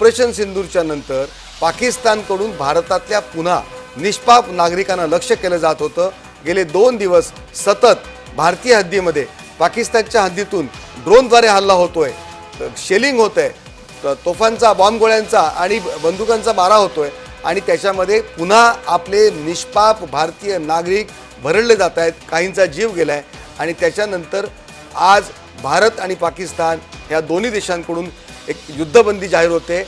Operation सिंदूरच्या नंतर पाकिस्तानकडून भारतातल्या पुन्हा निष्पाप नागरिकांना लक्ष्य केलं जात होतं। गेले 2 दिवस सतत भारतीय हद्दीमध्ये पाकिस्तानच्या हद्दीतून ड्रोनद्वारे हल्ला होतोय, शेलिंग होतंय, तोफांचा बॉम्बगोळ्यांचा आणि बंदुकांचा मारा होतोय आणि त्याच्यामध्ये पुन्हा आपले निष्पाप भारतीय नागरिक भरडले जात आहेत, काहींचा जीव गेलाय आणि त्याच्यानंतर आज भारत आणि पाकिस्तान या दोन्ही देशांकडून एक युद्धबंदी जाहीर होते।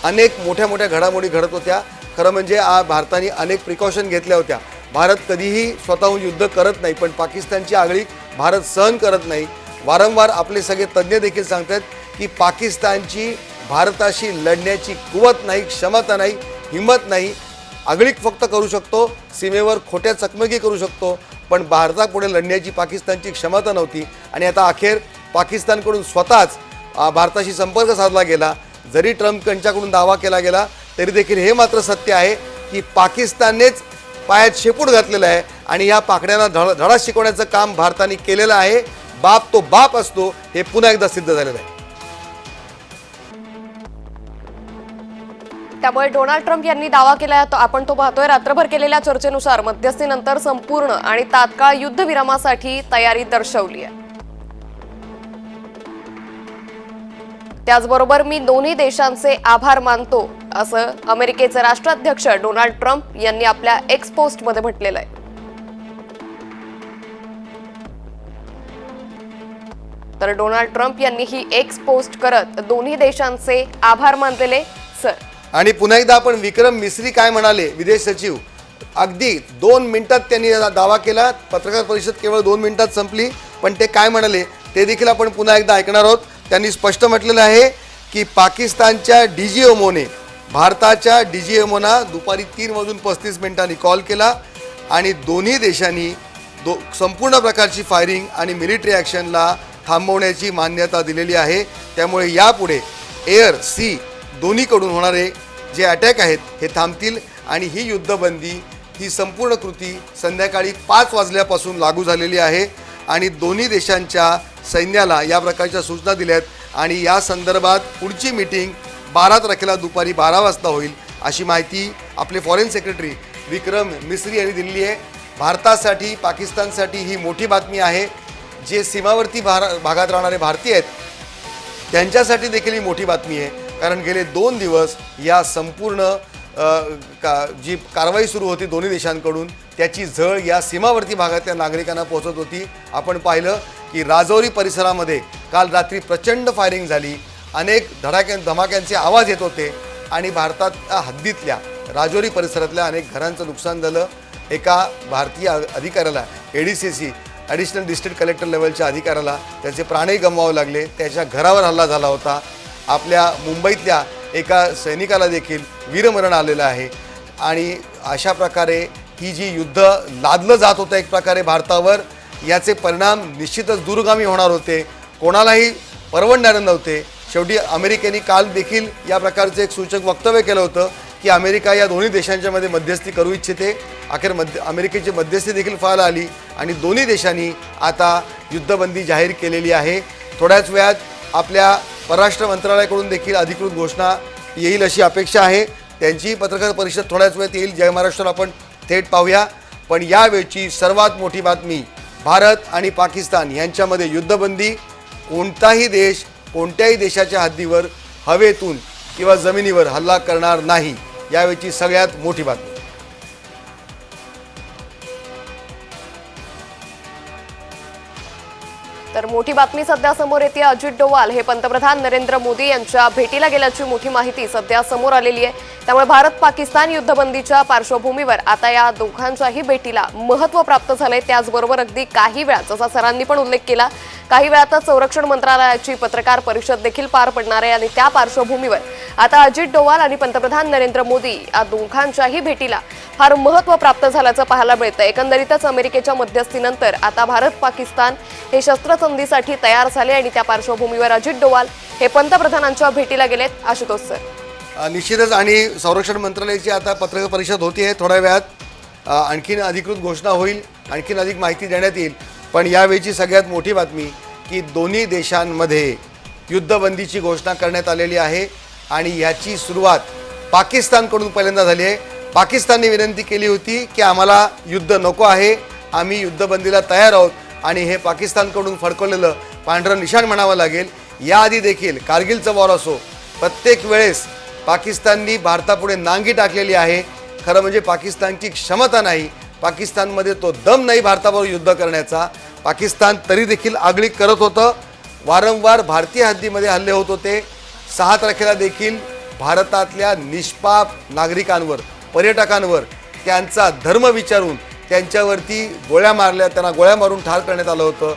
अनेक मोठ्या मोठ्या घडामोडी घडत होत्या। खरं म्हणजे भारताने अनेक प्रिकॉशन घेतल्या होत्या। भारत कधीही स्वतःहून युद्ध करत नाही, पण पाकिस्तानची आगळीक भारत सहन करत नाही। वारंवार आपले सगळे तज्ञ देखील सांगतात की पाकिस्तानची भारताशी लढण्याची कुवत नाही, क्षमता नाही, हिम्मत नाही। आगळीक फक्त करू शकतो, सीमेवर खोट्या चकमकी करू शकतो, पण भारतापुढे लढण्याची पाकिस्तानची क्षमता नव्हती आणि आता अखेर पाकिस्तानकडून स्वतःच भारताशी संपर्क साधला गेला। जरी ट्रम्प यांच्याकडून दावा केला गेला तरी देखील हे मात्र सत्य आहे की पाकिस्ताननेच पायात शेपूट घातलेला आहे आणि या पाकड्यांना धडा शिकवण्याचं काम भारताने केलेलं आहे। बाप तो बाप असतो हे पुन्हा एकदा सिद्ध झालेलं आहे। त्यामुळे डोनाल्ड ट्रम्प यांनी दावा केला आपण तो पाहतोय, रात्रभर केलेल्या चर्चेनुसार मध्यस्थीनंतर संपूर्ण आणि तात्काळ युद्धविरामासाठी तयारी दर्शवली आहे। त्याचबरोबर मी दोन्ही देशांचे आभार मानतो असं अमेरिकेचे राष्ट्राध्यक्ष डोनाल्ड ट्रम्प यांनी आपल्या एक्स पोस्टमध्ये म्हटलेलं आहे। तर डोनाल्ड ट्रम्प यांनी ही एक्स पोस्ट करत दोन्ही देशांचे आभार मानलेले सर। आणि पुन्हा एकदा आपण विक्रम मिस्री काय म्हणाले, विदेश सचिव, अगदी 2 मिनिटात त्यांनी दावा केला। पत्रकार परिषद केवळ 2 मिनिटात संपली, पण ते काय म्हणाले ते देखील आपण पुन्हा एकदा ऐकणार आहोत। त्यांनी स्पष्ट म्हटलेलं आहे की पाकिस्तानच्या डीजीएमओने भारताच्या डीजीएमओना दुपारी 3 वाजून 35 मिनिटांनी कॉल केला आणि दोन्ही देशांनी संपूर्ण प्रकारची फायरिंग आणि मिलिटरी ॲक्शनला थांबवण्याची मान्यता दिलेली आहे। त्यामुळे यापुढे एअर सी दोन्हीकडून होणारे जे अटॅक आहेत हे थांबतील आणि ही युद्धबंदी, ही संपूर्ण कृती संध्याकाळी 5 वाजल्यापासून लागू झालेली आहे आणि दोन्ही देशांच्या सैन्याला या प्रकारच्या सूचना दिल्यात आणि या संदर्भात पुढची मीटिंग 12 तारखेला दुपारी 12 वाजता होईल अशी माहिती आपले फॉरेन सेक्रेटरी विक्रम मिस्री यांनी दिलेली आहे। भारतासाठी, पाकिस्तानसाठी ही मोठी बातमी आहे। जे सीमावर्ती भागात राहणारे भारतीय आहेत त्यांच्यासाठी देखील ही मोठी बातमी आहे, कारण गेले 2 दिवस या संपूर्ण जी कारवाई सुरू होती दोन्ही देशांकडून त्याची झळ या सीमावर्ती भागातल्या नागरिकांना पोहोचत होती। आपण पाहिलं की राजौरी परिसरामध्ये काल रात्री प्रचंड फायरिंग झाली, अनेक धमाक्यांचे आवाज येत होते आणि भारताच्या हद्दीतल्या राजौरी परिसरातल्या अनेक घरांचं नुकसान झालं। एका भारतीय अधिकाऱ्याला, एडीसीसी ॲडिशनल डिस्ट्रिक्ट कलेक्टर लेवलच्या अधिकाऱ्याला त्याचे प्राणही गमवावे लागले, त्याच्या घरावर हल्ला झाला होता। आपल्या मुंबईतल्या एका सैनिकाला देखील वीरमरण आलेलं आहे आणि अशा प्रकारे ही जी युद्ध लादलं जात होतं एक प्रकारे भारतावर, याचे परिणाम निश्चितच दूरगामी होणार होते, कोणालाही परवडणारे नव्हते। शेवटी अमेरिकेने काल देखील या प्रकारचे एक सूचक वक्तव्य केलं होतं की अमेरिका या दोन्ही देशांच्या मध्ये मध्यस्थी करू इच्छिते। अखेर अमेरिकेची मध्यस्थी देखील फळाला आली आणि दोन्ही देशांनी आता युद्धबंदी जाहीर केलेली आहे। थोड्याच वेळात आपल्या परराष्ट्र मंत्रालयाकडून देखील अधिकृत घोषणा येईल अशी अपेक्षा आहे। त्यांची पत्रकार परिषद थोड्याच वेळात येईल। जय महाराष्ट्र आपण थेट पाहूया, पण यावेळची सर्वात मोठी बातमी, भारत आणि पाकिस्तान यांच्यामध्ये युद्धबंदी। कोणताही देश कोणत्याही देशाच्या हद्दीवर हवेतून किंवा जमिनीवर हल्ला करणार नाही, यावेळची सगळ्यात मोठी बातमी। तर मोठी बातमी सध्या समोर येते। अजित डोवाल हे पंतप्रधान नरेंद्र मोदी यांच्या भेटीला गेल्याची मोठी माहिती सध्या समोर आलेली आहे। त्यामुळे भारत पाकिस्तान युद्धबंदीच्या पार्श्वभूमीवर आता या दोघांच्याही भेटीला महत्त्व प्राप्त झाले। त्याचबरोबर अगदी काही वेळात, जसा सरांनी पण उल्लेख केला, काही वेळातच संरक्षण मंत्रालयाची पत्रकार परिषद देखील पार पडणार आहे आणि त्या पार्श्वभूमीवर आता अजित डोवाल आणि पंतप्रधान नरेंद्र मोदी या दोघांच्याही भेटीला फार महत्त्व प्राप्त झाल्याचं पाहायला मिळतं। एकंदरीतच अमेरिकेच्या मध्यस्थीनंतर आता भारत पाकिस्तान हे शस्त्रसंधीसाठी तयार झाले आणि त्या पार्श्वभूमीवर अजित डोवाल हे पंतप्रधानांच्या भेटीला गेलेत। आशुतोष सर। निश्चितच आणि संरक्षण मंत्रालयाची आता पत्रकार परिषद होती आहे, थोड्या वेळात आणखीन अधिकृत घोषणा होईल, आणखीन अधिक माहिती देण्यात येईल। पण यावेळची सगळ्यात मोठी बातमी की दोन्ही देशांमध्ये युद्धबंदीची घोषणा करण्यात आलेली आहे आणि याची सुरुवात पाकिस्तानकडून पहिल्यांदा झाली आहे. पाकिस्तानने विनंती केली होती की आम्हाला युद्ध नको आहे, आम्ही युद्धबंदीला तयार आहोत आणि हे पाकिस्तानकडून फडकवलेलं पांढरं निशाण म्हणावं लागेल. याआधी देखील कारगिलचं वॉर असो, प्रत्येक वेळेस पाकिस्ताननी भारतापुढे नांगी टाकलेली आहे. खरं म्हणजे पाकिस्तानची क्षमता नाही, पाकिस्तानमध्ये तो दम नाही भारताबरोबर युद्ध करण्याचा. पाकिस्तान तरी देखील आगळीक करत होतं. वारंवार भारतीय हद्दीमध्ये हल्ले होत होते. 6 तारखेला देखील भारतातल्या निष्पाप नागरिकांवर, पर्यटकांवर त्यांचा धर्म विचारून त्यांच्यावरती गोळ्या मारल्या, त्यांना गोळ्या मारून ठार करण्यात आलं होतं.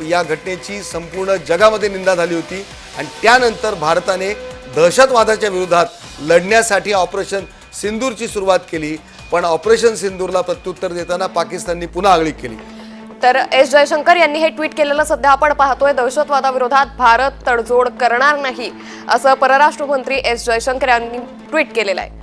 या घटनेची संपूर्ण जगामध्ये निंदा झाली होती आणि त्यानंतर भारताने दहशतवादाच्या विरोधात लढण्यासाठी ऑपरेशन सिंदूरची सुरुवात केली. पण ऑपरेशन सिंदूरला प्रत्युत्तर देताना पाकिस्तानने पुन्हा आगळीक केली. तर एस जयशंकर यांनी हे ट्विट केलेलं सध्या आपण पाहतोय. दहशतवादाविरोधात भारत तडजोड करणार नाही असं परराष्ट्र मंत्री एस जयशंकर यांनी ट्विट केलेलं आहे.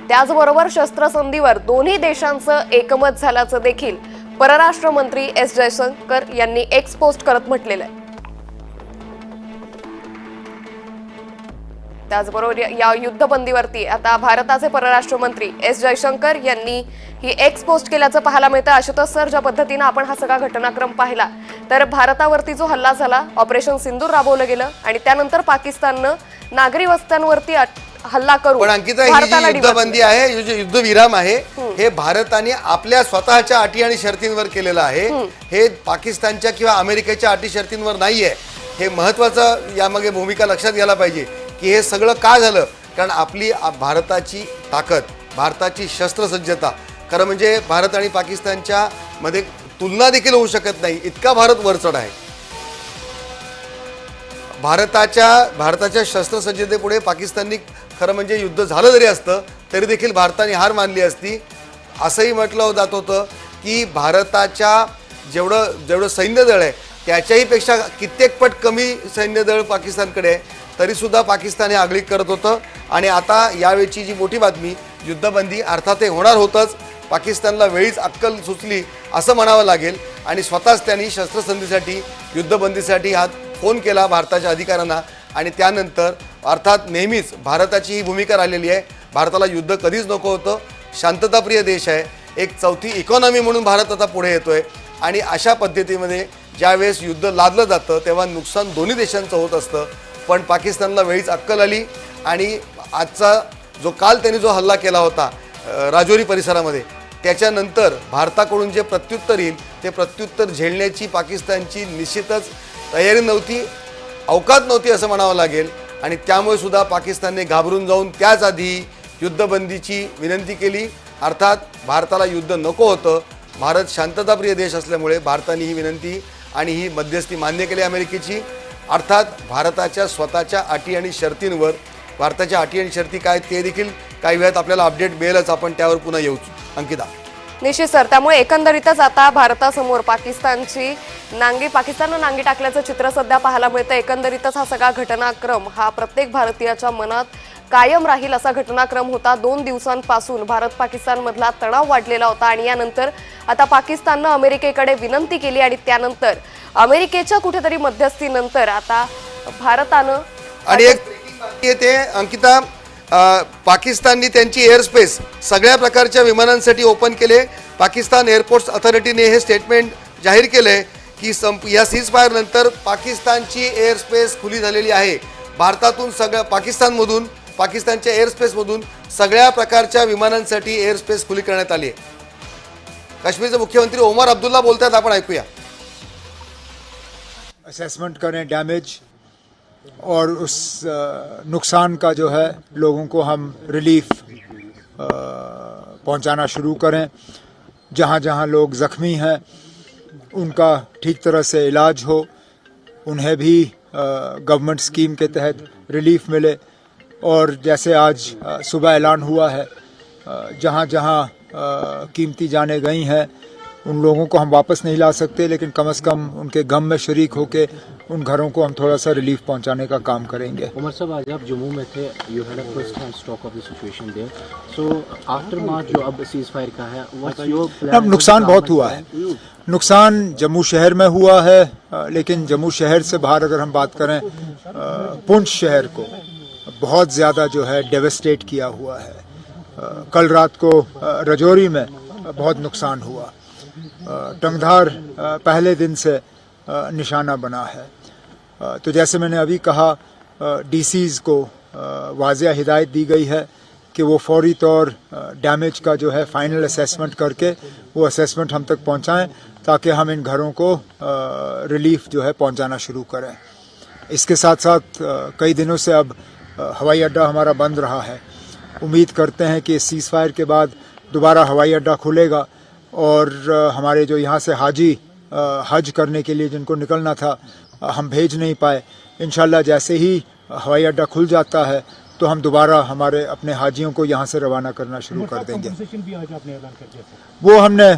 त्याचबरोबर शस्त्रसंधीवर दोन्ही देशांचं एकमत झाल्याचं देखील परराष्ट्र मंत्री एस जयशंकर यांनी एक्स पोस्ट करत म्हटलेलं आहे. त्याचबरोबर या युद्धबंदीवरती आता भारताचे परराष्ट्र मंत्री एस जयशंकर यांनी ही एक्स पोस्ट केल्याचं पाहायला मिळतं. आशुतोष सर, ज्या पद्धतीनं आपण हा सगळा घटनाक्रम पाहिला तर भारतावरती जो हल्ला झाला, ऑपरेशन सिंदूर राबवलं गेलं आणि त्यानंतर पाकिस्ताननं नागरी वस्त्यांवरती हल्ला करून पण अंकिता, ही जी युद्धबंदी आहे, जे युद्धविराम आहे, हे भारताने आपल्या स्वतःच्या अटी आणि शर्तींवर केलेलं आहे. हे पाकिस्तानच्या किंवा अमेरिकेच्या अटी शर्तींवर नाहीये. हे महत्वाचं यामागे भूमिका लक्षात घ्यायला पाहिजे की हे सगळं का झालं. कारण आपली भारताची ताकद, भारताची शस्त्रसज्जता, खरं म्हणजे भारत आणि पाकिस्तानच्या मध्ये तुलना देखील होऊ शकत नाही, इतका भारत वरचढ आहे. भारताच्या शस्त्रसज्जतेपुढे पाकिस्ताननी खरं म्हणजे युद्ध झालं जरी असतं तरी देखील भारताने हार मानली असती. असंही म्हटलं जात होतं की भारताच्या जेवढं सैन्यदळ आहे त्याच्याही पेक्षा कित्येक पट कमी सैन्यदळ पाकिस्तानकडे आहे, तरीसुद्धा पाकिस्तान हे आगळीक करत होतं. आणि आता यावेळची जी मोठी बातमी, युद्धबंदी अर्थात हे होणार होतंच. पाकिस्तानला वेळीच अक्कल सुचली असं म्हणावं लागेल आणि स्वतःच त्यांनी शस्त्रसंधीसाठी, युद्धबंदीसाठी हा फोन केला भारताच्या अधिकाऱ्यांना. आणि त्यानंतर अर्थात नेहमीच भारताची ही भूमिका राहिलेली आहे, भारताला युद्ध कधीच नको होतं, शांतताप्रिय देश आहे, एक चौथी इकॉनॉमी म्हणून भारत आता पुढे येतोय. आणि अशा पद्धतीमध्ये ज्यावेळेस युद्ध लादलं जातं तेव्हा नुकसान दोन्ही देशांचं होत असतं. पण पाकिस्तानला वेळीच अक्कल आली आणि आजचा काल त्यांनी जो हल्ला केला होता राजौरी परिसरामध्ये, त्याच्यानंतर भारताकडून जे प्रत्युत्तर येईल ते प्रत्युत्तर झेलण्याची पाकिस्तानची निश्चितच तयारी नव्हती, अवकात नव्हती असं म्हणावं लागेल. आणि त्यामुळे सुद्धा पाकिस्तानने घाबरून जाऊन त्याच आधी युद्धबंदीची विनंती केली. अर्थात भारताला युद्ध नको होतं, भारत शांतताप्रिय देश असल्यामुळे भारताने ही विनंती आणि ही मध्यस्थी मान्य केली अमेरिकेची. अर्थात भारताच्या स्वतःच्या अटी आणि शर्तींवर, भारताच्या अटी आणि शर्ती काय ते देखील काही वेळात आपल्याला अपडेट मिळेलच, आपण त्यावर पुन्हा येऊच. अंकिता, निश्चित सर, त्यामुळे एकंदरीतच आता भारतासमोर पाकिस्ताननं नांगी टाकल्याचं चित्र सध्या पाहायला मिळतं. एकंदरीतच हा सगळा घटनाक्रम हा प्रत्येक भारतीयाच्या मनात कायम राहील असा घटनाक्रम होता. 2 दिवसांपासून भारत पाकिस्तानमधला तणाव वाढलेला होता आणि यानंतर आता पाकिस्ताननं अमेरिकेकडे विनंती केली आणि त्यानंतर अमेरिकेच्या कुठेतरी मध्यस्थीनंतर आता भारतानं आणि एक येते अंकिता, पाकिस्ताननी त्यांची एअरस्पेस सगळ्या प्रकारच्या विमानांसाठी ओपन केले. पाकिस्तान एअरपोर्ट्स अथॉरिटीने हे स्टेटमेंट जाहीर केले की या सीजफायर नंतर पाकिस्तानची एअरस्पेस खुली झालेली आहे. भारतातून पाकिस्तानच्या एअरस्पेसमधून सगळ्या प्रकारच्या विमानांसाठी एअरस्पेस खुली करण्यात आली आहे. काश्मीरचे मुख्यमंत्री ओमर अब्दुल्ला बोलतात, आपण ऐकूया. असेसमेंट करें डैमेज और उस नुकसान का जो है लोगों को हम रिलीफ पहुंचाना शुरू करें. जहां जहां लोग ज़ख्मी हैं उनका ठीक तरह से इलाज हो, उन्हें भी गवर्नमेंट स्कीम के तहत रिलीफ मिले. और जैसे आज सुबह ऐलान हुआ है, जहां जहां कीमती जानें गई हैं उन लोगों को हम वापस नहीं ला सकते, लेकिन कम से कम उनके गम में शरीक होके उन घरों को हम थोड़ा सा रिलीफ पहुंचाने का काम करेंगे। उमर साहब, आज आप जम्मू में थे, you had a first hand stock of the situation there, so after March जो अब सीज फायर का है, व्हाट्स योर प्लान? अब नुकसान बहुत हुआ है। नुकसान जम्मू शहर में हुआ है, लेकिन जम्मू शहर से बाहर अगर हम बात करें, पुंछ शहर को बहुत ज़्यादा जो है डेवेस्टेट किया हुआ है। कल रात को रजौरी में बहुत नुकसान हुआ। टंगधार पहले दिन से निशाना बना है। तो जैसे मैंने अभी कहा, डीसीज़ को वाज़िया हिदायत दी गई है कि वो फौरी तौर डैमेज का जो है फाइनल असेसमेंट करके वो असेसमेंट हम तक पहुंचाएं, ताकि हम इन घरों को रिलीफ जो है पहुंचाना शुरू करें। इसके साथ साथ कई दिनों से अब हवाई अड्डा हमारा बंद रहा है। उम्मीद करते हैं कि सीज़ फायर के बाद दोबारा हवाई अड्डा खुलेगा और हमारे जो यहाँ से हाजी हज करने के लिए जिनको निकलना था, हम भेज नहीं पाए। इंशाल्लाह जैसे ही हवाई अड्डा खुल जाता है तो हम दोबारा हमारे अपने हाजियों को यहाँ से रवाना करना शुरू कर देंगे। वो हमने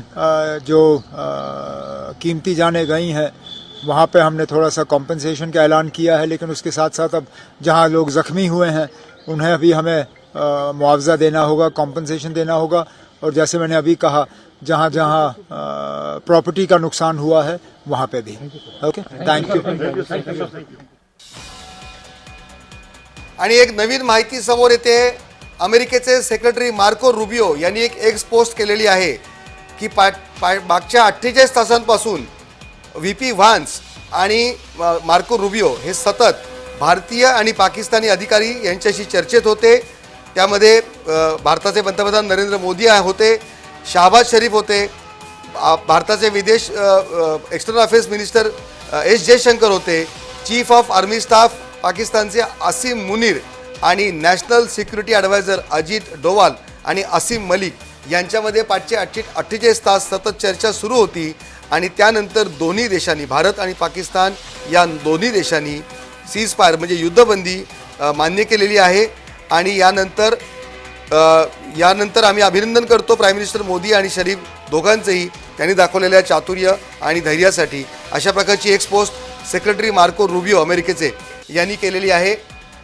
जो कीमती जानें गई हैं वहाँ पे हमने थोड़ा सा कॉम्पनसेशन का ऐलान किया है, लेकिन उसके साथ साथ अब जहाँ लोग ज़ख्मी हुए हैं उन्हें भी हमें मुआवजा देना होगा, कॉम्पनसेशन देना होगा। और जैसे मैंने अभी कहा, जहाँ जहाँ प्रॉपर्टी का नुकसान हुआ है वहाँ पे भी। Okay, thank you. आणि एक नवीन माहिती समोर येते। अमेरिकेचे सेक्रेटरी मार्को रुबियो यांनी एक एक्स पोस्ट केलेली आहे की मागच्या 48 तासांपासून व्हीपी व्हान्स आणि मार्को रुबियो हे सतत भारतीय आणि पाकिस्तानी अधिकारी यांच्याशी चर्चेत होते। त्यामध्ये भारताचे पंतप्रधान नरेंद्र मोदी होते, शाहबाज शरीफ होते, भारताचे विदेश external affairs minister S Jaishankar होते, चीफ ऑफ आर्मी स्टाफ पाकिस्तानचे आसिम मुनीर आणि national security adviser Ajit Doval आणि आसिम मलिक यांच्यामध्ये 48 तास सतत चर्चा सुरू होती। आणि त्यानंतर दोन्ही देशांनी, भारत आणि पाकिस्तान या दोन्ही देशांनी सीज फायर म्हणजे युद्धबंदी मान्य केलेली आहे। आणि यानंतर आम्ही अभिनंदन करतो प्राईम मिनिस्टर मोदी आणि शरीफ दोघांचेही, त्यांनी दाखवलेल्या चातुर्य आणि धैर्यासाठी। अशा प्रकारची एक पोस्ट सेक्रेटरी मार्को रुबियो अमेरिकेचे यांनी केलेली आहे।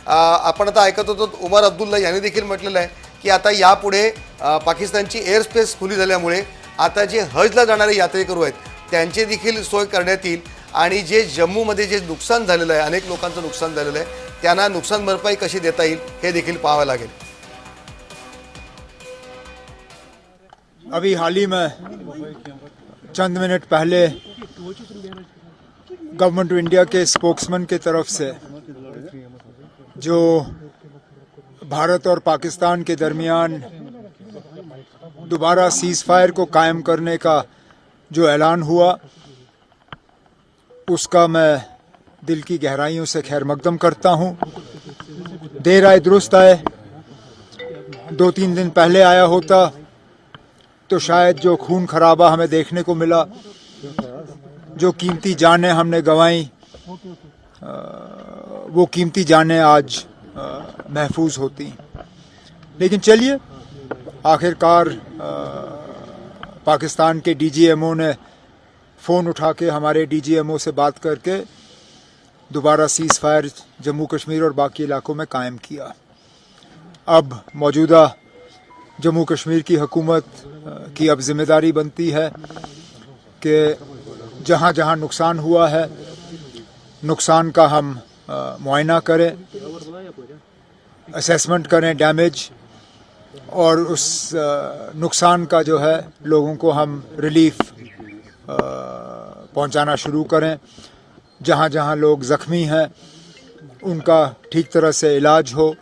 आपण आता ऐकत होतो उमर अब्दुल्ला यांनी देखील म्हटलेलं आहे की आता यापुढे पाकिस्तानची एअर स्पेस खुली झाल्यामुळे आता जे हजला जाणारे यात्रेकरू आहेत त्यांची देखील सोय करण्यात येईल। आणि जे जम्मूमध्ये जे नुकसान झालेलं आहे, अनेक लोकांचं नुकसान झालेलं आहे, त्यांना नुकसान भरपाई कशी देता येईल हे देखील पाहावं लागेल। अभी हाल ही में चंद मिनट पहले गवर्नमेंट ऑफ इंडिया के स्पोक्समैन के तरफ से जो भारत और पाकिस्तान के दरमियान दोबारा सीज फायर को कायम करने का जो ऐलान हुआ, उसका मैं दिल की गहराइयों से खैर मकदम करता हूँ। देर आए दुरुस्त आए। 2-3 दिन पहले आया होता तो शायद जो खून खराबा हमें देखने को मिला, जो कीमती जानें हमने गंवाई, वो कीमती जानें आज महफूज होती। लेकिन चलिए, आखिरकार पाकिस्तान के डीजीएमओ ने फ़ोन उठा के हमारे डीजीएमओ से बात करके दोबारा सीज़ फायर जम्मू कश्मीर और बाकी इलाकों में कायम किया। अब मौजूदा जम्मू कश्मीर की हुकूमत की अब जिम्मेदारी बनती है कि जहाँ जहाँ नुकसान हुआ है, नुकसान का हम मुआयना करें, असेसमेंट करें डैमेज, और उस नुकसान का जो है लोगों को हम रिलीफ पहुंचाना शुरू करें। जहाँ जहाँ लोग ज़ख्मी हैं उनका ठीक तरह से इलाज हो,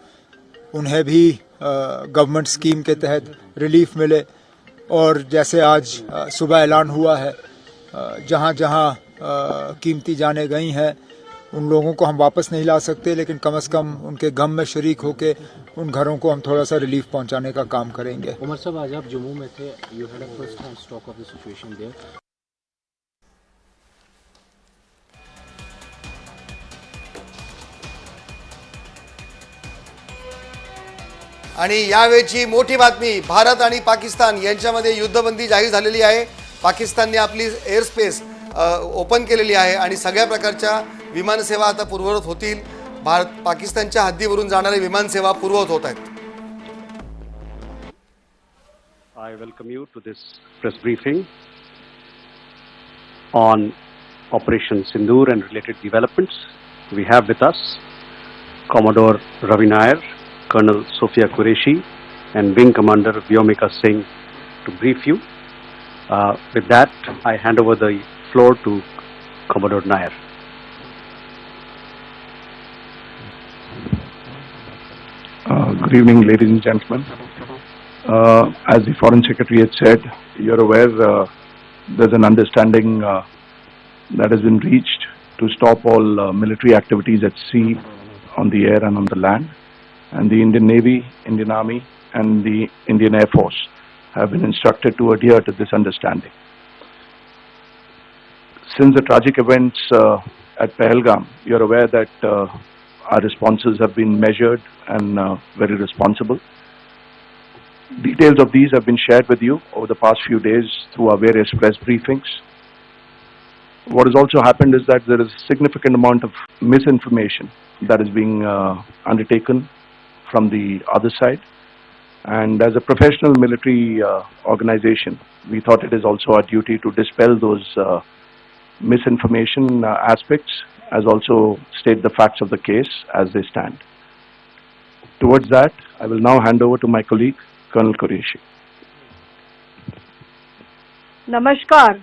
उन्हें भी गवर्नमेंट स्कीम के तहत रिलीफ मिले। और जैसे आज सुबह ऐलान हुआ है, जहाँ जहाँ कीमती जानें गई हैं उन लोगों को हम वापस नहीं ला सकते, लेकिन कम से कम उनके गम में शरीक होके उन घरों को हम थोड़ा सा रिलीफ पहुंचाने का काम करेंगे। उमर साहब, आज आप जम्मू में थे, you had a first hand stock of the situation there. आणि यावेळची मोठी बातमी, भारत आणि पाकिस्तान यांच्यामध्ये युद्धबंदी जाहीर झालेली आहे। पाकिस्तानने आपली एअर स्पेस ओपन केलेली आहे आणि सगळ्या प्रकारच्या विमानसेवा आता पूर्ववत होतील. पाकिस्तानच्या हद्दीवरून जाणारे विमानसेवा पूर्ववत होत आहेत. I welcome you to this press briefing on Operation Sindoor and related developments. We have with us Commodore Ravi Nair, Colonel Sophia Qureshi, and Wing Commander Vyomika Singh to brief you. With that, I hand over the floor to Commodore Nair. Good evening, ladies and gentlemen. As the Foreign Secretary had said, you're aware there's an understanding that has been reached to stop all military activities at sea, on the air and on the land. And the Indian Navy, Indian Army and the Indian Air Force have been instructed to adhere to this understanding. Since the tragic events at Pahalgam, you're aware that our responses have been measured and very responsible. Details of these have been shared with you over the past few days through our various press briefings. What has also happened is that there is a significant amount of misinformation that is being undertaken from the other side. And as a professional military organization, we thought it is also our duty to dispel those misinformation aspects, as also state the facts of the case as they stand. Towards that, I will now hand over to my colleague, Colonel Qureshi. नमस्कार.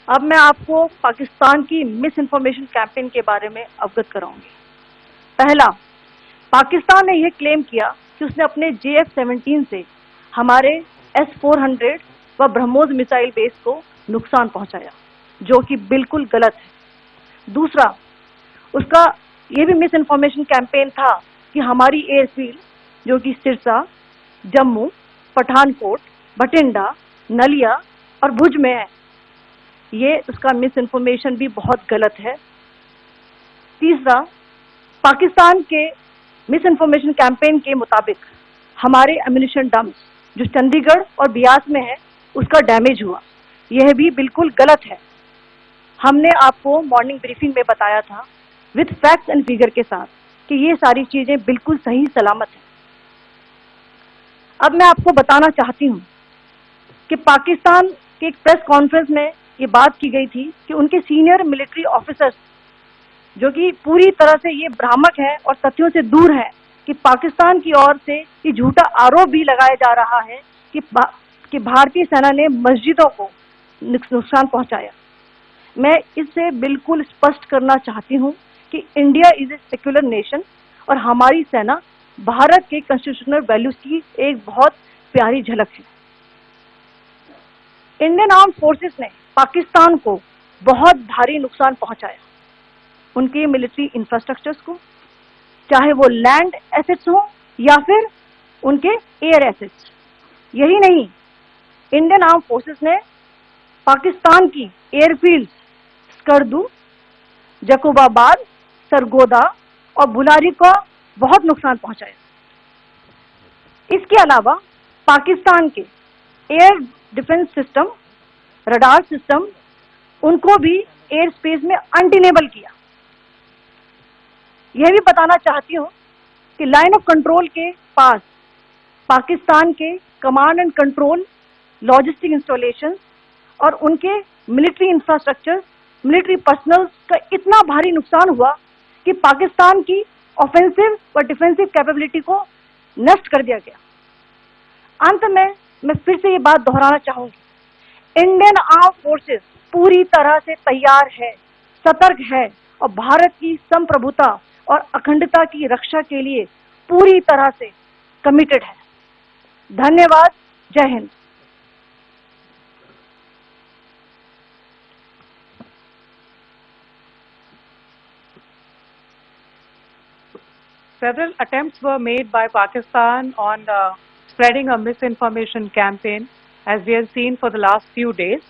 अब मैं आपको पाकिस्तान की miss information campaign के बारे में अवगत कराऊंगी. पहला, पाकिस्तान ने यह क्लेम किया कि उसने अपने JF-17 से हमारे S-400 व ब्रह्मोस मिसाइल बेस को नुकसान पहुंचाया, जो कि बिल्कुल गलत है. दूसरा, उसका यह भी मिस इन्फॉर्मेशन कैंपेन था कि हमारी एयरफील्ड, जो कि सिरसा, जम्मू, पठानकोट, बठिंडा, नलिया और भुज में है, ये उसका मिस इन्फॉर्मेशन भी बहुत गलत है. तीसरा, पाकिस्तान के मिस इन्फॉर्मेशन कैंपेन के मुताबिक हमारे एम्यूनिशन डम्प्स जो चंडीगढ़ और बियास में है उसका डैमेज हुआ, यह भी बिल्कुल गलत है. हमने आपको मॉर्निंग ब्रीफिंग में बताया था विद फैक्ट्स एंड फिगर के साथ कि ये सारी चीजें बिल्कुल सही सलामत हैं. अब मैं आपको बताना चाहती हूँ कि पाकिस्तान के एक प्रेस कॉन्फ्रेंस में ये बात की गई थी कि उनके सीनियर मिलिट्री ऑफिसर्स, जो कि पूरी तरह से ये भ्रामक है और तथ्यों से दूर है, कि पाकिस्तान की ओर से ये झूठा आरोप भी लगाया जा रहा है कि भारतीय सेना ने मस्जिदों को नुकसान पहुंचाया. मैं इससे बिल्कुल स्पष्ट करना चाहती हूं कि India is a secular nation और हमारी सेना भारत के कॉन्स्टिट्यूशनल वैल्यूज की एक बहुत प्यारी झलक है. इंडियन आर्म फोर्सेस ने पाकिस्तान को बहुत भारी नुकसान पहुंचाया, उनके मिलिट्री इंफ्रास्ट्रक्चर्स को, चाहे वो लैंड एसेट्स हो या फिर उनके एयर एसेट्स. यही नहीं, इंडियन आर्म फोर्सेस ने पाकिस्तान की एयरफील्ड स्कर्दू, जकोबाबाद, सरगोदा और बुलारी को बहुत नुकसान पहुंचाया. इसके अलावा पाकिस्तान के air defence system, radar system, उनको भी एयर स्पेस में अनडिनेबल किया. यह भी बताना चाहती हूँ कि लाइन ऑफ कंट्रोल के पास पाकिस्तान के command and control, logistic installation और उनके मिलिट्री इंफ्रास्ट्रक्चर, मिलिट्री पर्सनल का इतना भारी नुकसान हुआ कि पाकिस्तान की ऑफेंसिव व डिफेंसिव कैपेबिलिटी को नष्ट कर दिया गया. अंत में मैं फिर से ये बात दोहराना चाहूंगी, इंडियन आर्म फोर्सेस पूरी तरह से तैयार है, सतर्क है और भारत की संप्रभुता और अखंडता की रक्षा के लिए पूरी तरह से कमिटेड है. धन्यवाद. जय Hind. Several attempts were made by Pakistan on spreading a misinformation campaign, as we have seen for the last few days.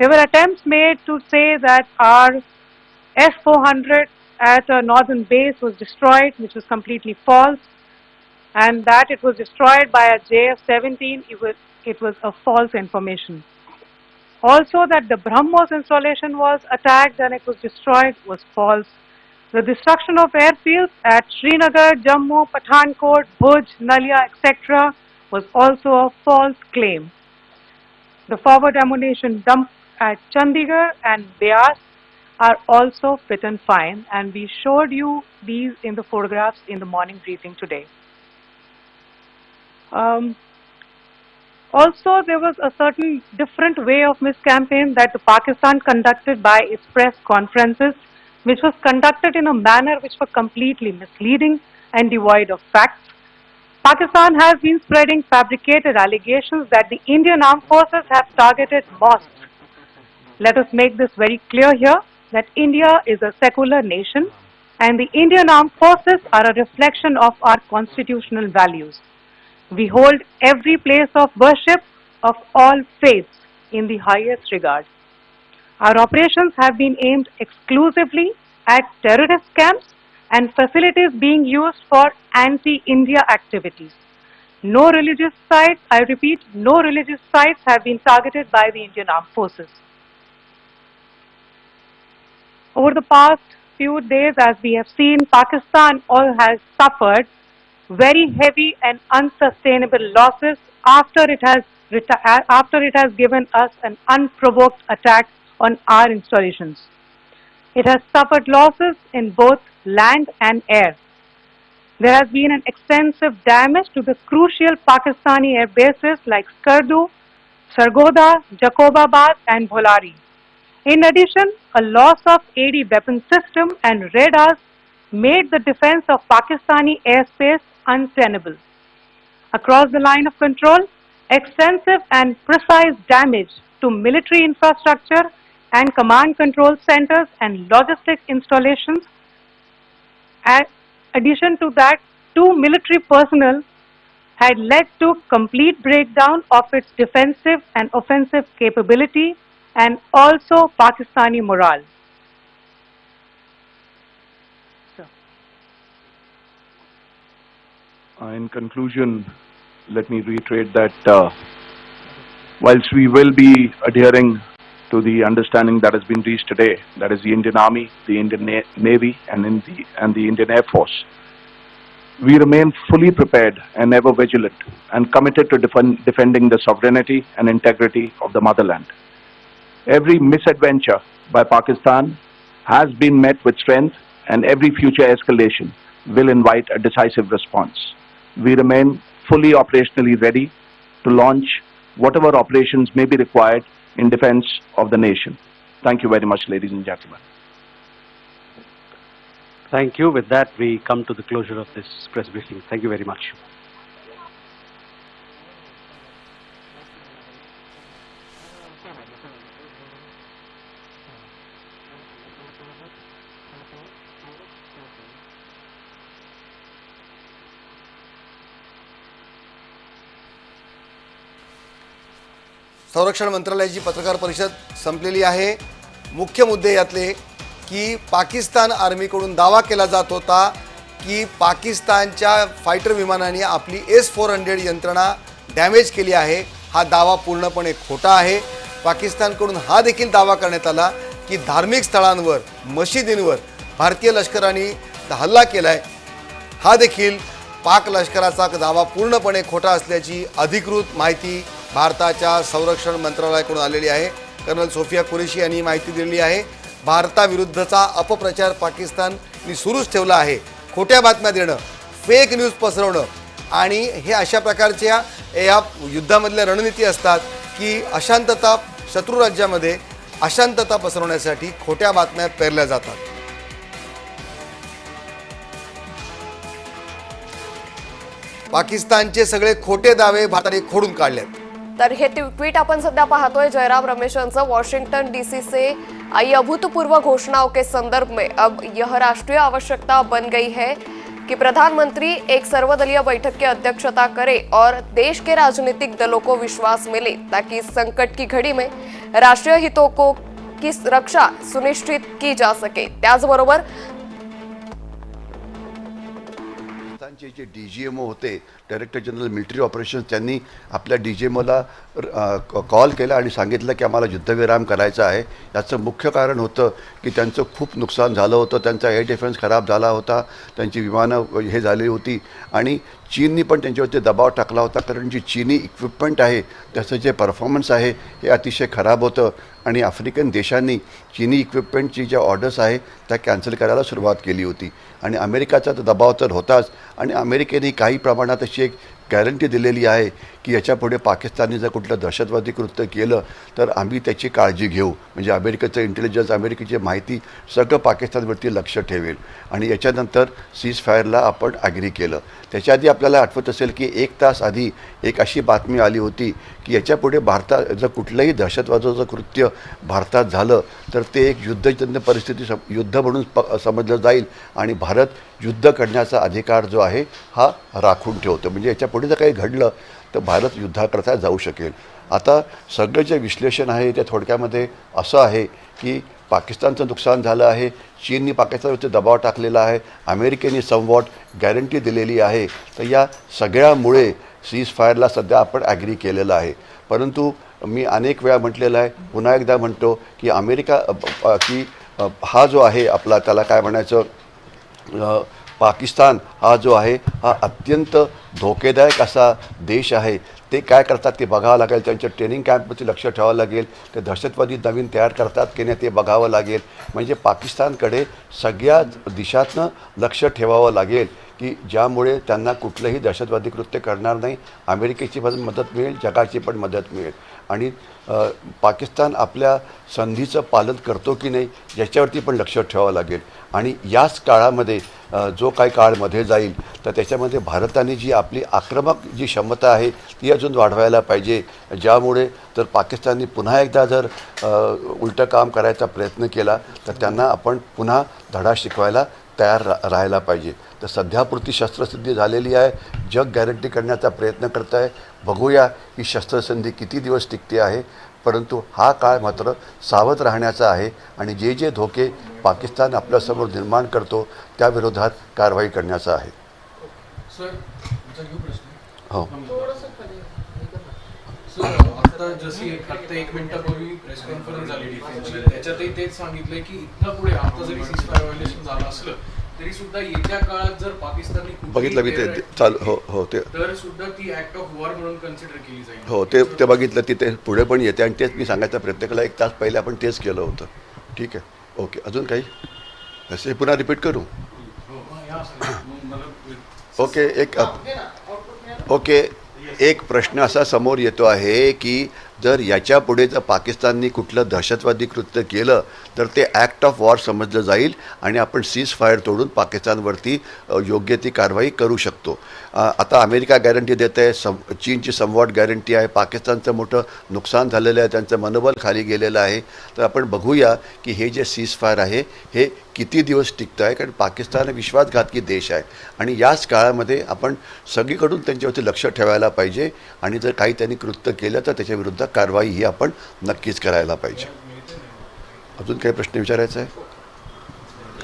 There were attempts made to say that our S-400 at a northern base was destroyed, which was completely false, and that it was destroyed by a JF-17. It was a false information. Also, that the BrahMos installation was attacked and it was destroyed was false. The destruction of airfields at Srinagar, Jammu, Pathankot, Bhuj, Nalia, etc. was also a false claim. The forward ammunition dump at Chandigarh and Beas are also fit and fine, and we showed you these in the photographs in the morning briefing today. Also, there was a certain different way of miscampaign that the Pakistan conducted by its press conferences, which was conducted in a manner which was completely misleading and devoid of facts. Pakistan has been spreading fabricated allegations that the Indian Armed Forces have targeted mosques. Let us make this very clear here that India is a secular nation and the Indian Armed Forces are a reflection of our constitutional values. We hold every place of worship of all faiths in the highest regard. Our operations have been aimed exclusively at terrorist camps and facilities being used for anti-India activities. No religious sites, I repeat, no religious sites have been targeted by the Indian Armed Forces. Over the past few days, as we have seen, Pakistan all has suffered very heavy and unsustainable losses after it has given us an unprovoked attack on our installations. It has suffered losses in both land and air. There has been an extensive damage to the crucial Pakistani air bases like Skardu, Sargodha, Jacobabad and Bholari. In addition, a loss of AD weapon system and radars made the defense of Pakistani airspace untenable. Across the line of control, extensive and precise damage to military infrastructure and command control centers and logistic installations. In addition to that, 2 military personnel had led to complete breakdown of its defensive and offensive capability and also Pakistani morale. In conclusion, let me reiterate that whilst we will be adhering to the understanding that has been reached today, that is the Indian Army, the Indian Navy and the Indian Air Force, we remain fully prepared and ever vigilant and committed to defending the sovereignty and integrity of the motherland. Every misadventure by Pakistan has been met with strength and every future escalation will invite a decisive response. We remain fully operationally ready to launch whatever operations may be required in defense of the nation. Thank you very much, ladies and gentlemen. Thank you. With that, we come to the closure of this press briefing. Thank you very much. संरक्षण मंत्रालयाची पत्रकार परिषद संपलेली आहे. मुख्य मुद्दे यातले की पाकिस्तान आर्मीकडून दावा केला जात होता की पाकिस्तानच्या फायटर विमानांनी आपली S-400 यंत्रणा डॅमेज केली आहे. हा दावा पूर्णपणे खोटा आहे. पाकिस्तानकडून हा देखील दावा करण्यात आला की धार्मिक स्थळांवर, मशिदींवर भारतीय लष्कराने हल्ला केलाय. हा देखील पाक लष्कराचा दावा पूर्णपणे खोटा असल्याची अधिकृत माहिती भारताच्या संरक्षण मंत्रालयाकडून आलेली आहे. कर्नल सोफिया कुरेशी यांनी माहिती दिली आहे. भारताविरुद्धचा अपप्रचार पाकिस्तानने सुरूच ठेवला आहे. खोट्या बातम्या देणं, फेक न्यूज पसरवणं आणि हे अशा प्रकारच्या या युद्धामधल्या रणनीती असतात की अशांतता, शत्रू राज्यामध्ये अशांतता पसरवण्यासाठी खोट्या बातम्या पेरल्या जातात. पाकिस्तानचे सगळे खोटे दावे भारताने खोडून काढलेत. तर हे ट्विट आपण सध्या पाहतोय जयराम रमेश यांचं. वॉशिंगटन डीसी से आई अभूतपूर्व घोषणाओं के संदर्भ में अब यह राष्ट्रीय आवश्यकता बन गई है कि प्रधानमंत्री एक सर्वदलीय बैठक की अध्यक्षता करे और देश के राजनीतिक दलों को विश्वास मिले ताकि इस संकट की घड़ी में राष्ट्रीय हितों की रक्षा सुनिश्चित की जा सके. त्याचबरोबर पाकिस्तानचे जे DGMO होते, डायरेक्टर जनरल मिलिटरी ऑपरेशन्स, त्यांनी आपल्या DGMOला कॉल केला आणि सांगितलं की आम्हाला युद्धविराम करायचा आहे. याचं मुख्य कारण होतं की त्यांचं खूप नुकसान झालं होतं, त्यांचा एअर डिफेन्स खराब झाला होता, त्यांची विमानं हे झाली होती आणि चीननी पण त्यांच्यावरती दबाव टाकला होता, कारण जी चीनी इक्विपमेंट आहे त्याचं जे परफॉर्मन्स आहे हे अतिशय खराब होतं आणि आफ्रिकन देशांनी चीनी इक्विपमेंटची ज्या ऑर्डर्स आहे त्या कॅन्सल करायला सुरुवात केली होती आणि अमेरिकाचा तर दबाव तर होताच आणि अमेरिकेने काही प्रमाणात अशी एक गॅरंटी दिलेली आहे की याच्यापुढे पाकिस्तानने जर कुठलं दहशतवादी कृत्य केलं तर आम्ही त्याची काळजी घेऊ. म्हणजे अमेरिकेचं इंटेलिजन्स, अमेरिकेची माहिती सगळं पाकिस्तानवरती लक्ष ठेवेल आणि याच्यानंतर सीज फायरला आपण ॲग्री केलं. त्याच्या आधी आपल्याला आठवत असेल की 1 तास आधी एक अशी बातमी आली होती की याच्यापुढे भारतात जर कुठलंही दहशतवादाचं कृत्य भारतात झालं तर ते एक युद्धजन्य परिस्थिती युद्ध म्हणून समजलं जाईल आणि भारत युद्ध करण्याचा अधिकार जो आहे हा राखून ठेवतो. म्हणजे याच्यापुढे जर काही घडलं तर भारत युद्धाकरता जाऊ शकेल. आता सगळं जे विश्लेषण आहे ते थोडक्यामध्ये असं आहे की पाकिस्तानचं नुकसान झालं आहे, चीननी पाकिस्तानवरती दबाव टाकलेला आहे, अमेरिकेने समवॉट गॅरंटी दिलेली आहे. तर या सगळ्यामुळे सीज फायरला सध्या आपण ॲग्री केलेलं आहे. परंतु मी अनेक वेळा म्हटलेलं आहे, पुन्हा एकदा म्हणतो की हा जो आहे आपला त्याला काय म्हणायचं, पाकिस्तान हा जो आहे हा अत्यंत धोकेदायक असा देश आहे. ते काय करतात ते बघावं लागेल, त्यांच्या ट्रेनिंग कॅम्पवरती लक्ष ठेवावं लागेल, ते दहशतवादी नवीन तयार करतात की नाही ते बघावं लागेल. म्हणजे पाकिस्तानकडे सगळ्या दिशातनं लक्ष ठेवावं लागेल की ज्यामुळे त्यांना कुठलंही दहशतवादी कृत्य करणार नाही. अमेरिकेची पण मदत मिळेल, जगाची पण मदत मिळेल आणि पाकिस्तान आपल्या संधीचं पालन करतो की नाही याच्यावरती पण लक्ष ठेवावं लागेल. आणि याच काळामध्ये जो काही काळ मध्ये जाईल तर त्याच्यामध्ये भारताने जी आपली आक्रमक जी क्षमता आहे ती अजून वाढवायला पाहिजे, ज्यामुळे तर पाकिस्तानने पुन्हा एकदा जर उलटं काम करायचा प्रयत्न केला तर त्यांना आपण पुन्हा धडा शिकवायला तयार राहायला पाहिजे. तर सध्यापुरती शस्त्रसंधी झालेली आहे, जग गॅरंटी करण्याचा प्रयत्न करत आहे. बघूया ही शस्त्रसंधी किती दिवस टिकते आहे, परंतु हा काळ मात्र सावध राहण्याचा आहे आणि जे जे धोके पाकिस्तान आपल्यासमोर निर्माण करतो त्याविरोधात कारवाई करण्याचा आहे. हो, आता जशी फक्त 1 मिनिटापूर्वी प्रेस कॉन्फरन्स झाली डिफेन्सची, त्याच्यातही तेच सांगितलंय की इथनं पुढे आता जरी सीजफायर व्हायोलेशन झालं असलं तरी सुद्धा येत्या काळात जर पाकिस्तानने बघितलं मी ते चालू हो ते तर सुद्धा ती ऍक्ट ऑफ वॉर म्हणून कन्सिडर केली जाईल. हो ते बघितलं, तिथे पुढे पण येते आणि तेच मी सांगायचा प्रयत्न केला. 1 तास पहिले आपण तेच केलं होतं. ठीक आहे, ओके. अजून काही असे पुन्हा रिपीट करू? ओके एक प्रश्न असा समोर येतो आहे की जर याच्या पुढे जर पाकिस्तानने कुठलं दहशतवादी कृत्य केलं तर ते ॲक्ट ऑफ वॉर समजलं जाईल आणि आपण सीज फायर तोडून पाकिस्तानवरती योग्य ती कारवाई करू शकतो. आता अमेरिका गॅरंटी देत आहे, चीनची समवॉट गॅरंटी आहे, पाकिस्तानचं मोठं नुकसान झालेलं आहे, त्यांचं मनोबल खाली गेलेलं आहे. तर आपण बघूया की हे जे सीज फायर आहे हे किती दिवस टिकतं आहे, कारण पाकिस्तान विश्वासघातकी देश आहे आणि याच काळामध्ये आपण सगळीकडून त्यांच्यावरती लक्ष ठेवायला पाहिजे आणि जर काही त्यांनी कृत्य केलं तर त्याच्याविरुद्ध कारवाई ही आपण नक्कीच करायला पाहिजे. अजून काही प्रश्न विचारायचा आहे?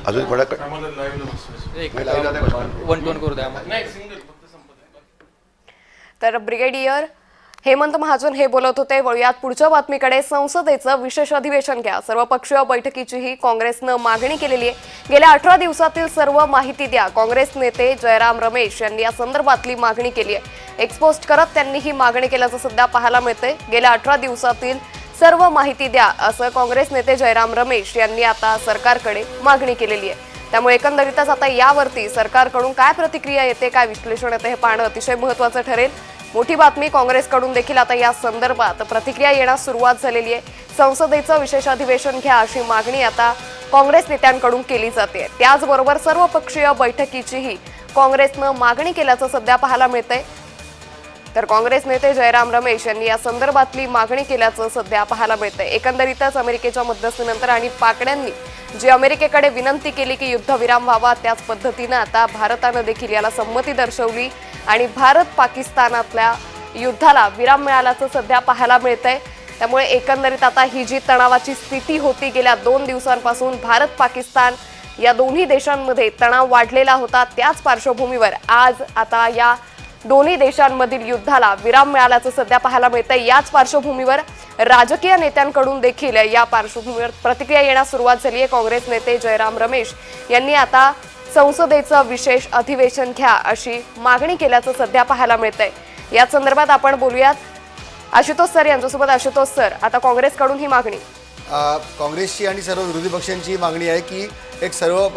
अजून तर ब्रिगेडियर हेमंत महाजन हे बोलत होते. वळूयात पुढच्या बातमीकडे. संसदेचं विशेष अधिवेशन घ्या, सर्वपक्षीय बैठकीचीही काँग्रेसनं मागणी केलेली आहे. गेल्या 18 दिवसातील सर्व माहिती द्या, काँग्रेस नेते जयराम रमेश यांनी या संदर्भातली मागणी केली आहे. एक्सपोस्ट करत त्यांनी ही मागणी केल्याचं सध्या पाहायला मिळतंय. गेल्या 18 दिवसातील सर्व माहिती द्या असं काँग्रेस नेते जयराम रमेश यांनी आता सरकारकडे मागणी केलेली आहे. त्यामुळे एकंदरीतच आता यावरती सरकारकडून काय प्रतिक्रिया येते, काय विश्लेषण येते हे पाहणं अतिशय महत्त्वाचं ठरेल. मोठी बातमी काँग्रेसकडून देखील आता या संदर्भात प्रतिक्रिया येण्यास सुरुवात झालेली आहे. संसदेचं विशेष अधिवेशन घ्या अशी मागणी आता काँग्रेस नेत्यांकडून केली जाते. त्याचबरोबर सर्वपक्षीय बैठकीचीही काँग्रेसनं मागणी केल्याचं सध्या पाहायला मिळतंय. तर काँग्रेस नेते जयराम रमेश यांनी या संदर्भातली मागणी केल्याचं सध्या पाहायला मिळतंय. एकंदरीतच अमेरिकेच्या मध्यस्थीनंतर आणि पाकड्यांनी जी अमेरिकेकडे विनंती केली की युद्धविराम व्हावा, त्याच पद्धतीनं आता भारतानं देखील याला संमती दर्शवली आणि भारत पाकिस्तानातल्या युद्धाला विराम मिळाल्याचं सध्या पाहायला मिळतंय. त्यामुळे एकंदरीत आता ही जी तणावाची स्थिती होती गेल्या 2 दिवसांपासून, भारत पाकिस्तान या दोन्ही देशांमध्ये तणाव वाढलेला होता. त्याच पार्श्वभूमीवर आज आता या दोन्ही देशांमधील युद्धाला विराम मिळाल्याचं सध्या पाहायला मिळतंय. याच पार्श्वभूमीवर राजकीय नेत्यांकडून देखील या पार्श्वभूमीवर प्रतिक्रिया येण्यास सुरुवात झाली आहे. काँग्रेस नेते जयराम रमेश यांनी आता संसदेचं विशेष अधिवेशन घ्या अशी मागणी केल्याचं सध्या पाहायला मिळतंय. याच संदर्भात आपण बोलूयात आशुतोष सर यांच्यासोबत. आशुतोष सर, आता काँग्रेसकडून ही मागणी काँग्रेसची आणि सर्व विरोधी पक्षांची ही मागणी आहे की एक सर्व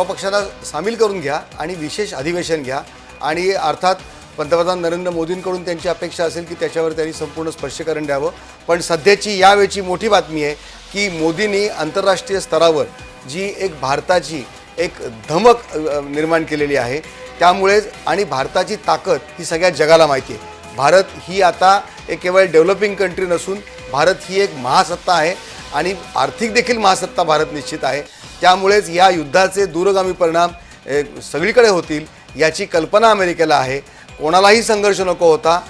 पक्षांना सामील करून घ्या आणि विशेष अधिवेशन घ्या. आणि अर्थात पंतप्रधान नरेंद्र मोदींकडून त्यांची अपेक्षा असेल की त्याच्यावर त्यांनी संपूर्ण स्पष्टीकरण द्यावं. पण सध्याची यावेळची मोठी बातमी आहे की मोदींनी आंतरराष्ट्रीय स्तरावर जी एक भारताची एक धमक निर्माण केलेली आहे. त्यामुळेच आणि भारताची ताकद ही सगळ्या जगाला माहिती आहे. भारत ही आता एक केवळ डेव्हलपिंग कंट्री नसून भारत ही एक महासत्ता आहे आणि आर्थिक देखील महासत्ता भारत निश्चित आहे. त्यामुळेच या युद्धाचे दूरगामी परिणाम सगळीकडे होतील याची कल्पना अमेरिकेला आहे. कोणालाही संघर्ष नको होता.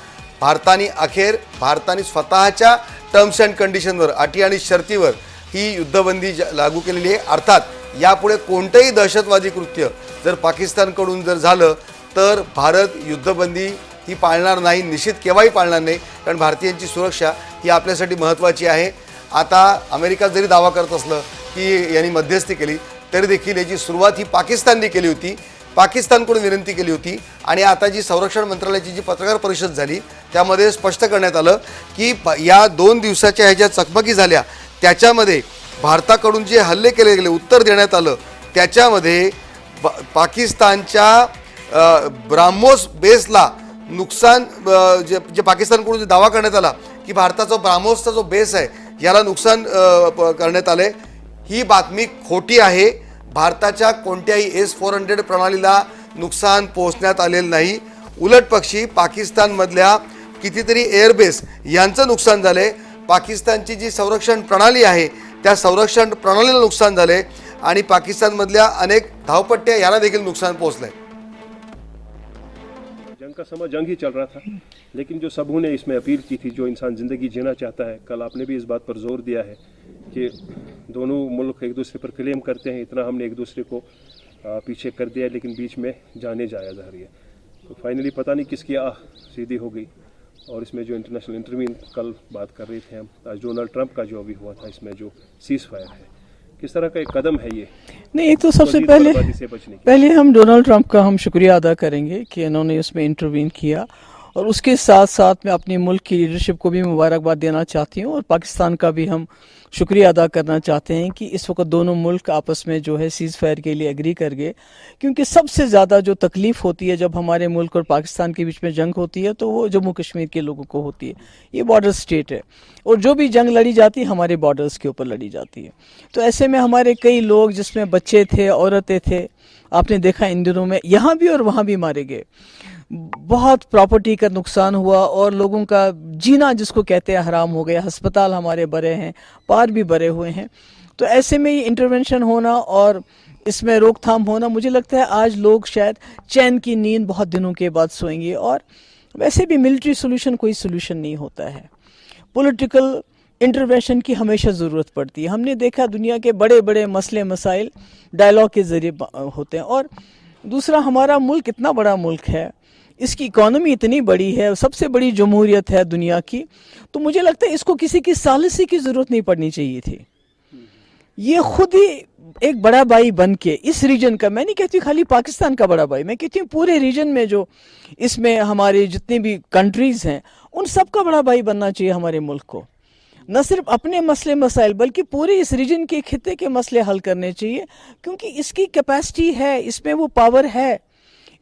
भारताने स्वतःच्या टर्म्स अँड कंडिशनवर, अटी आणि शर्तीवर ही युद्धबंदी लागू केलेली आहे. अर्थात यापुढे कोणतंही दहशतवादी कृत्य जर पाकिस्तानकडून जर झालं तर भारत युद्धबंदी ही पाळणार नाही, निश्चित केव्हाही पाळणार नाही. कारण भारतीयांची सुरक्षा ही आपल्यासाठी महत्त्वाची आहे. आता अमेरिका जरी दावा करत असलं की यांनी मध्यस्थी केली तरी देखील याची सुरुवात ही पाकिस्तानने केली होती. पाकिस्तानकडून विनंती केली होती. आणि आता जी संरक्षण मंत्रालयाची जी पत्रकार परिषद झाली त्यामध्ये स्पष्ट करण्यात आलं की या 2 दिवसाच्या ह्या ज्या चकमकी झाल्या त्याच्यामध्ये भारताकडून जे हल्ले केले गेले, उत्तर देण्यात आलं, त्याच्यामध्ये पाकिस्तानच्या ब्राह्मोस बेसला नुकसान जे पाकिस्तानकडून दावा करण्यात आला की भारताचा ब्राह्मोसचा जो बेस आहे याला नुकसान करण्यात आले, ही बातमी खोटी आहे. भारताच्या कोणत्याही S-400 प्रणालीला नुकसान पोहोचण्यात आलेलं नाही. उलट पक्षी पाकिस्तानमधल्या कितीतरी एअरबेस यांचं नुकसान झाले. पाकिस्तानची जी संरक्षण प्रणाली आहे त्या संरक्षण प्रणालीला नुकसान झाले आणि पाकिस्तानमधल्या अनेक धावपट्ट्या यांना देखील नुकसान पोहोचलंय. जंग का समय जंग ही चल रहा था, लेकिन जो सबों ने इसमें अपील की थी, जो इंसान ज़िंदगी जीना चाहता है, कल आपने भी इस बात पर जोर दिया है कि दोनों मुल्क एक दूसरे पर क्लेम करते हैं, इतना हमने एक दूसरे को पीछे कर दिया, लेकिन बीच में जाने जाया जा रही है. तो फाइनली पता नहीं किसकी सीधी हो गई. और इसमें जो इंटरनेशनल इंटरवीन कल बात कर रहे थे हम, आज डोनाल्ड ट्रंप का जो अभी हुआ था, इसमें जो सीज फायर है, किस तरह का एक कदम है ये? नहीं, एक तो सबसे पहले हम डोनाल्ड ट्रंप का हम शुक्रिया अदा करेंगे कि इन्होंने इसमें इंटरवीन किया. और उसके साथ साथ मैं अपने मुल्क की लीडरशिप को भी मुबारकबाद देना चाहती हूँ और पाकिस्तान का भी हम शुक्रिया अदा करना चाहते हैं कि इस वक्त दोनों मुल्क आपस में जो है सीज़ फायर के लिए एग्री कर गए. क्योंकि सबसे ज़्यादा जो तकलीफ़ होती है जब हमारे मुल्क और पाकिस्तान के बीच में जंग होती है तो वो जम्मू कश्मीर के लोगों को होती है. ये बॉर्डर स्टेट है और जो भी जंग लड़ी जाती है हमारे बॉर्डर्स के ऊपर लड़ी जाती है. तो ऐसे में हमारे कई लोग जिसमें बच्चे थे, औरतें थे, आपने देखा इन दिनों में यहाँ भी और वहाँ भी मारे गए. बहुत प्रॉपर्टी का नुकसान हुआ और लोगों का जीना जिसको कहते हैं हराम हो गया. अस्पताल हमारे बड़े हैं, पार भी बड़े हुए हैं. तो ऐसे में ये इंटरवेंशन होना और इसमें रोकथाम होना, मुझे लगता है आज लोग शायद चैन की नींद बहुत दिनों के बाद सोएंगे. और वैसे भी मिलिट्री सोल्यूशन कोई सोल्यूशन नहीं होता है. पॉलिटिकल इंटरवेंशन की हमेशा ज़रूरत पड़ती है. हमने देखा दुनिया के बड़े बड़े मसले मसाइल डायलॉग के ज़रिए होते हैं. और दूसरा, हमारा मुल्क इतना बड़ा मुल्क है, इसकी इकोनॉमी इतनी बड़ी है, सबसे बड़ी जमहूरियत है दुनिया की. तो मुझे लगता है इसको किसी की सालिसी की ज़रूरत नहीं पड़नी चाहिए थी. ये खुद ही एक बड़ा भाई बन के इस रीजन का, मैं नहीं कहती खाली पाकिस्तान का बड़ा भाई, मैं कहती हूँ पूरे रीजन में जो इसमें हमारे जितने भी कंट्रीज़ हैं उन सब का बड़ा भाई बनना चाहिए हमारे मुल्क को. न सिर्फ अपने मसले मसाइल बल्कि पूरे इस रीजन के खिते के मसले हल करने चाहिए. क्योंकि इसकी कैपेसिटी है, इसमें वो पावर है,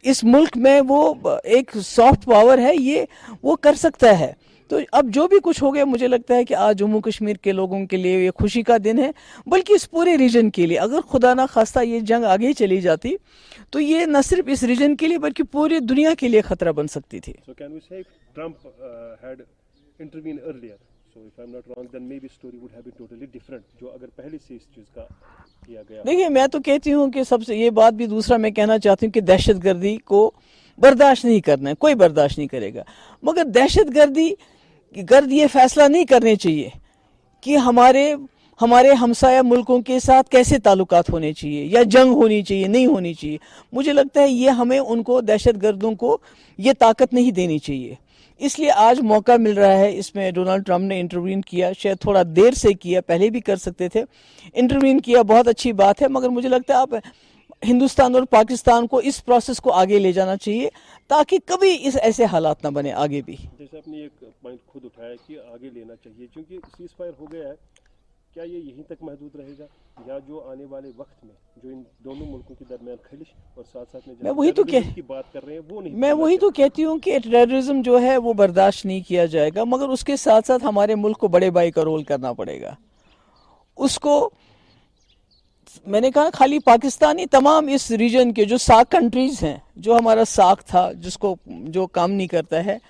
इस मुल्क में वो एक सॉफ्ट पावर है, ये वो कर सकता है. तो अब जो भी कुछ हो गया, मुझे लगता है कि आज जम्मू कश्मीर के लोगों के लिए ये खुशी का दिन है, बल्कि इस पूरे रीजन के लिए. अगर खुदा ना खास्ता ये जंग आगे चली जाती तो ये न सिर्फ इस रीजन के लिए बल्कि पूरी दुनिया के लिए खतरा बन सकती थी. So can we say Trump had intervened earlier? So if I'm not wrong, then maybe story would have been totally different. जो अगर पहले से इस चीज का किया गया. देखिए, मैं तो कहती हूँ कि सबसे ये बात भी दूसरा मैं कहना चाहती हूँ कि दहशतगर्दी को बर्दाश्त नहीं करना है, कोई बर्दाश्त नहीं करेगा. मगर दहशतगर्दी ये फैसला नहीं करने चाहिए कि हमारे हमारे हमसाया मुल्कों के साथ कैसे ताल्लुकात होने चाहिए या जंग होनी चाहिए नहीं होनी चाहिए। मुझे लगता है ये हमें उनको दहशतगर्दों को ये ताकत नहीं देनी चाहिए। इसलिए आज मौका मिल रहा है, इसमें डोनाल्ड ट्रंप ने इंटरवीन किया, शायद थोड़ा देर से किया, पहले भी कर सकते थे, इंटरवीन किया, बहुत अच्छी बात है। मगर मुझे लगता है आप हिंदुस्तान और पाकिस्तान को इस प्रोसेस को आगे ले जाना चाहिए ताकि कभी इस ऐसे हालात ना बने आगे भी। जैसे आपने एक पॉइंट खुद उठाया कि आगे लेना चाहिए, क्योंकि सीज फायर हो गया है, क्या ये यहीं तक महदूद रहेगा या जो आने वाले वक्त में जो इन दोनों मुल्कों के दरमियान खलिश और साथ साथ में मैं वही तो की बात कर रहे हैं वो नहीं, मैं वही तो कहती हूँ कि टेररिज्म जो है वो बर्दाश्त नहीं किया जाएगा, मगर उसके साथ साथ हमारे मुल्क को बड़े भाई का रोल करना पड़ेगा। उसको मैंने कहा खाली पाकिस्तानी, तमाम इस रीजन के जो सार्क कंट्रीज हैं, जो हमारा सार्क था जिसको जो काम नहीं करता है,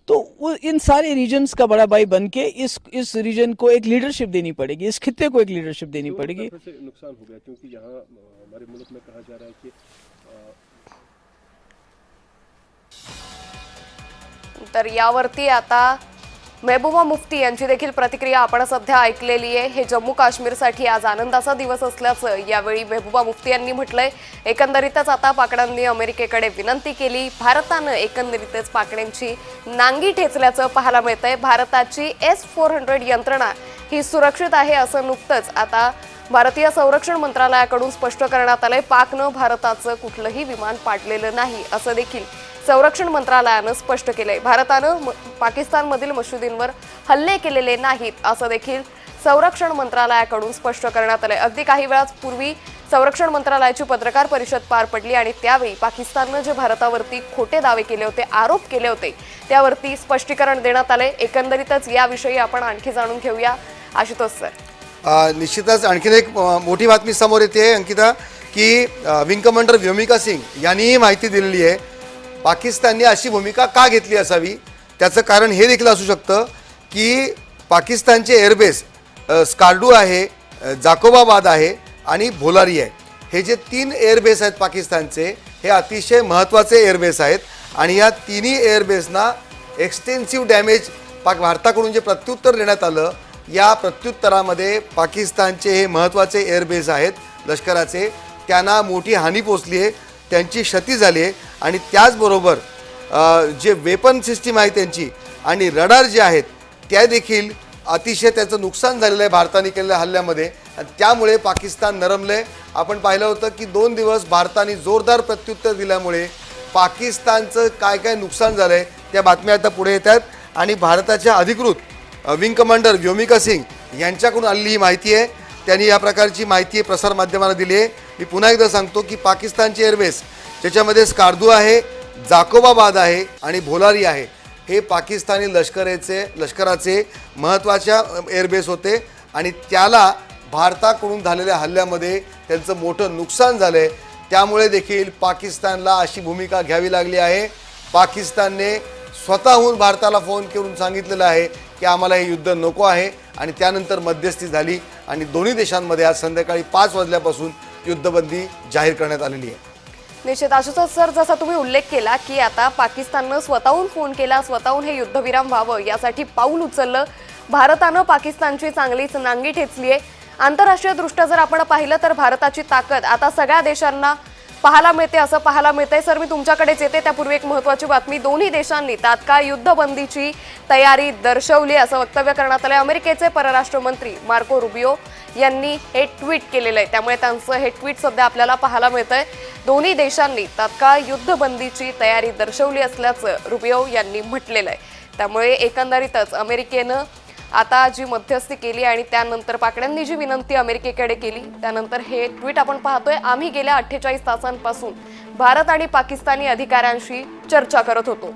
तो वो इन सारे रीजन्स का बड़ा भाई बन के इस रीजन को एक लीडरशिप देनी पड़ेगी, इस खित्ते को एक लीडरशिप देनी पड़ेगी। से नुकसान हो गया क्योंकि यहाँ हमारे मुल्क में कहा जा रहा है कि तर यावरती आता महबूबा मुफ्ती यांची देखील प्रतिक्रिया आपण सध्या ऐकलेली आहे। हे जम्मू काश्मीरसाठी आज आनंदाचा दिवस असल्याचं यावेळी महबूबा मुफ्ती यांनी म्हटलंय। एकंदरीतच आता पाकड्यांनी अमेरिकेकडे विनंती केली, भारतानं एकंदरीतच पाकड्यांची नांगी ठेचल्याचं पाहायला मिळतंय। भारताची S-400 यंत्रणा ही सुरक्षित आहे असं नुकतंच आता भारतीय संरक्षण मंत्रालयाकडून स्पष्ट करण्यात आलंय। पाकनं भारताचं कुठलंही विमान पाडलेलं नाही असं देखील संरक्षण मंत्रालयानं स्पष्ट केलंय। भारतानं पाकिस्तानमधील मशिदींवर हल्ले केलेले नाहीत असं देखील संरक्षण मंत्रालयाकडून स्पष्ट करण्यात आलंय। अगदी काही वेळापूर्वी संरक्षण मंत्रालयाची पत्रकार परिषद पार पडली आणि त्यावेळी पाकिस्ताननं जे भारतावरती खोटे दावे केले होते, आरोप केले होते, त्यावरती स्पष्टीकरण देण्यात आले। एकंदरीतच याविषयी आपण आणखी जाणून घेऊया आशुतोष सर। निश्चितच आणखीन एक मोठी बातमी समोर येते अंकिता, की विंग कमांडर व्योमिका सिंग यांनी ही माहिती दिलेली आहे। पाकिस्तानने अशी भूमिका का घेतली असावी, त्याचं कारण हे देखील असू शकतं की पाकिस्तानचे एअरबेस स्कार्डू आहे, जाकोबाबाद आहे आणि भोलारी आहे, हे जे 3 एअरबेस आहेत पाकिस्तानचे, हे अतिशय महत्त्वाचे एअरबेस आहेत आणि या तिन्ही एअरबेसना एक्सटेन्सिव्ह डॅमेज भारताकडून जे प्रत्युत्तर देण्यात आलं, या प्रत्युत्तरामध्ये पाकिस्तानचे हे महत्त्वाचे एअरबेस आहेत लष्कराचे, त्यांना मोठी हानी पोचली आहे, त्यांची क्षती झाली आहे आणि त्याचबरोबर जे वेपन सिस्टीम आहे त्यांची आणि रडार जे आहेत त्या देखील अतिशय त्याचं नुकसान झालेलं आहे भारताने केलेल्या हल्ल्यामध्ये आणि त्यामुळे पाकिस्तान नरमले। आपण पाहिलं होतं की 2 दिवस भारताने जोरदार प्रत्युत्तर दिल्यामुळे पाकिस्तानचं काय काय नुकसान झालं आहे त्या बातम्या आता पुढे येत आहेत आणि भारताच्या अधिकृत विंग कमांडर व्योमिका सिंग यांच्याकडून आलेली ही माहिती आहे। त्यांनी या प्रकारची माहिती प्रसारमाध्यमांना दिली आहे। मी पुन्हा एकदा सांगतो की पाकिस्तानचे एअरबेस ज्याच्यामध्ये स्कार्दू आहे, जाकोबाबाद आहे आणि भोलारी आहे, हे पाकिस्तानी लष्कराचे महत्त्वाच्या एअरबेस होते आणि त्याला भारताकडून झालेल्या हल्ल्यामध्ये त्यांचं मोठं नुकसान झालं आहे। त्यामुळे देखील पाकिस्तानला अशी भूमिका घ्यावी लागली आहे। पाकिस्तानने स्वतःहून भारताला फोन करून सांगितलेलं आहे की आम्हाला हे युद्ध नको आहे आणि त्यानंतर मध्यस्थी झाली आणि दोन्ही देशांमध्ये आज संध्याकाळी 5 वाजल्यापासून युद्धबंदी जाहीर करण्यात आलेली आहे। निश्चित आशुतोष सर, जसा तुम्ही उल्लेख केला की आता पाकिस्ताननं स्वतःहून फोन केला, स्वतःहून हे युद्धविराम व्हावं यासाठी पाऊल उचललं, भारतानं पाकिस्तानची चांगलीच नांगी ठेचली आहे। आंतरराष्ट्रीय दृष्ट्या जर आपण पाहिलं तर भारताची ताकद आता सगळ्या देशांना पाहायला मिळते असं पाहायला मिळतंय। सर, मी तुमच्याकडेच येते, त्यापूर्वी एक महत्त्वाची बातमी, दोन्ही देशांनी तात्काळ युद्धबंदीची तयारी दर्शवली असं वक्तव्य करण्यात आलं। अमेरिकेचे परराष्ट्र मंत्री मार्को रुबियो यांनी हे ट्विट केलेलं आहे, त्यामुळे त्यांचं हे ट्विट सध्या आपल्याला पाहायला मिळतंय। दोन्ही देशांनी तात्काळ युद्धबंदीची तयारी दर्शवली असल्याचं रुबियो यांनी म्हटलेलं आहे। त्यामुळे एकंदरीतच अमेरिकेनं आता जी मध्यस्थी केली आणि त्यानंतर पाकड्यांनी जी विनंती अमेरिकेकडे केली त्यानंतर हे ट्विट आपण पाहतोय, आम्ही गेल्या 48 तासांपासून भारत आणि पाकिस्तानी अधिकाऱ्यांशी चर्चा करत होतो।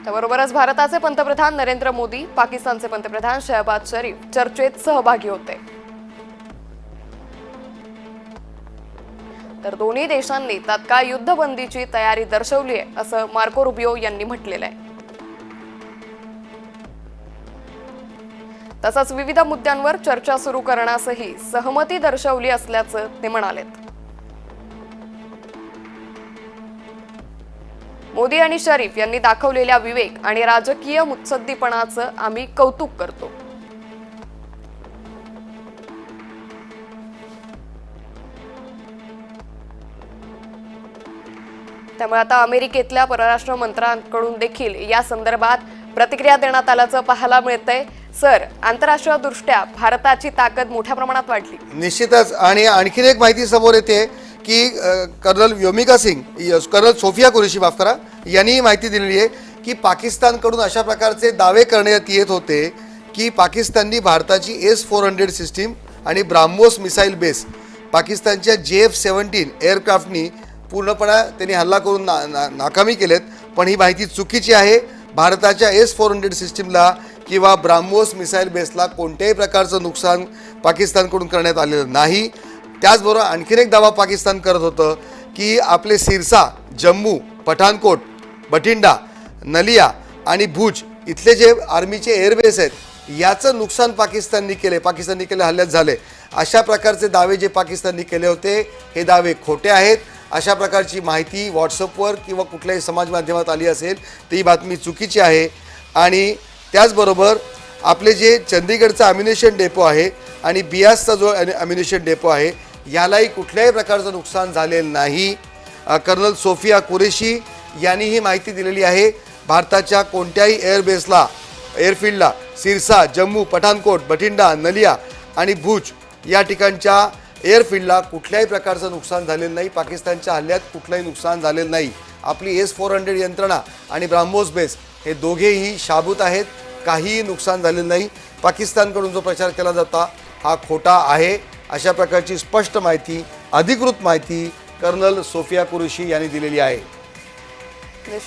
त्याबरोबरच भारताचे पंतप्रधान नरेंद्र मोदी, पाकिस्तानचे पंतप्रधान शहबाज शरीफ चर्चेत सहभागी होते। तर दोन्ही देशांनी तात्काळ युद्धबंदीची तयारी दर्शवली आहे असं मार्को रुबियो यांनी म्हटलेलं आहे। तसंच विविध मुद्द्यांवर चर्चा सुरू करण्यासही सहमती दर्शवली असल्याचं ते म्हणालेत। मोदी आणि शरीफ यांनी दाखवलेल्या विवेक आणि राजकीय मुत्सद्दीपणाचं आम्ही कौतुक करतो. त्यामुळे आता अमेरिकेतल्या परराष्ट्र मंत्र्यांकडून देखील या संदर्भात प्रतिक्रिया देण्यात आल्याचं पाहायला मिळतंय. सर, आंतरराष्ट्रीय दृष्ट्या भारताची ताकद मोठ्या प्रमाणात वाढली. निश्चितच. आणि आणखीन एक माहिती समोर येते की कर्नल व्योमिका सिंग, कर्नल सोफिया कुरेशी माफ करा, यांनी ही माहिती दिलेली आहे की पाकिस्तानकडून अशा प्रकारचे दावे करण्यात येत होते की पाकिस्ताननी भारताची S-400 सिस्टीम आणि ब्राह्मोस मिसाईल बेस पाकिस्तानच्या JF-17 एअरक्राफ्टनी पूर्णपणे त्यांनी हल्ला करून नाकामी केलेत. पण ही माहिती चुकीची आहे. भारताच्या S-400 सिस्टीमला किंवा ब्राह्मोस मिसाईल बेसला कोणत्याही प्रकारचं नुकसान पाकिस्तानकडून करण्यात आलेलं नाही. त्याचबरोबर आणखीन एक दावा पाकिस्तान करत होतं की आपले सिरसा, जम्मू, पठाणकोट, बठिंडा, नलिया आणि भुज इथले जे आर्मीचे एअरबेस आहेत याचं नुकसान पाकिस्ताननी केले हल्ल्यात झाले. अशा प्रकारचे दावे जे पाकिस्ताननी केले होते हे दावे खोटे आहेत. अशा प्रकारची माहिती व्हॉट्सअपवर किंवा कुठल्याही समाज माध्यमात आली असेल ती बातमी चुकीची आहे. आणि त्याचबरोबर आपले जे चंदीगडचा ॲम्युनिशन डेपो आहे आणि बियासचा जो ॲम्युनिशन डेपो आहे यालाही कुठल्याही प्रकारचं नुकसान झालेलं नाही. कर्नल सोफिया कुरेशी यांनी ही माहिती दिलेली आहे. भारताच्या कोणत्याही एअरफील्डला सिरसा, जम्मू, पठाणकोट, बठिंडा, नलिया आणि भुज या ठिकाणच्या एअरफील्डला कुठल्याही प्रकारचं नुकसान झालेलं नाही. पाकिस्तानच्या हल्ल्यात कुठलंही नुकसान झालेलं नाही. आपली S-400 यंत्रणा आणि ब्राह्मोस बेस हे दोघेही शाबूत आहेत. काहीही नुकसान झालेलं नाही. पाकिस्तानकडून जो प्रचार केला जाता हा खोटा आहे. अशा प्रकारची स्पष्ट माहिती, अधिकृत माहिती कर्नल सोफिया कुरेशी यांनी दिलेली आहे.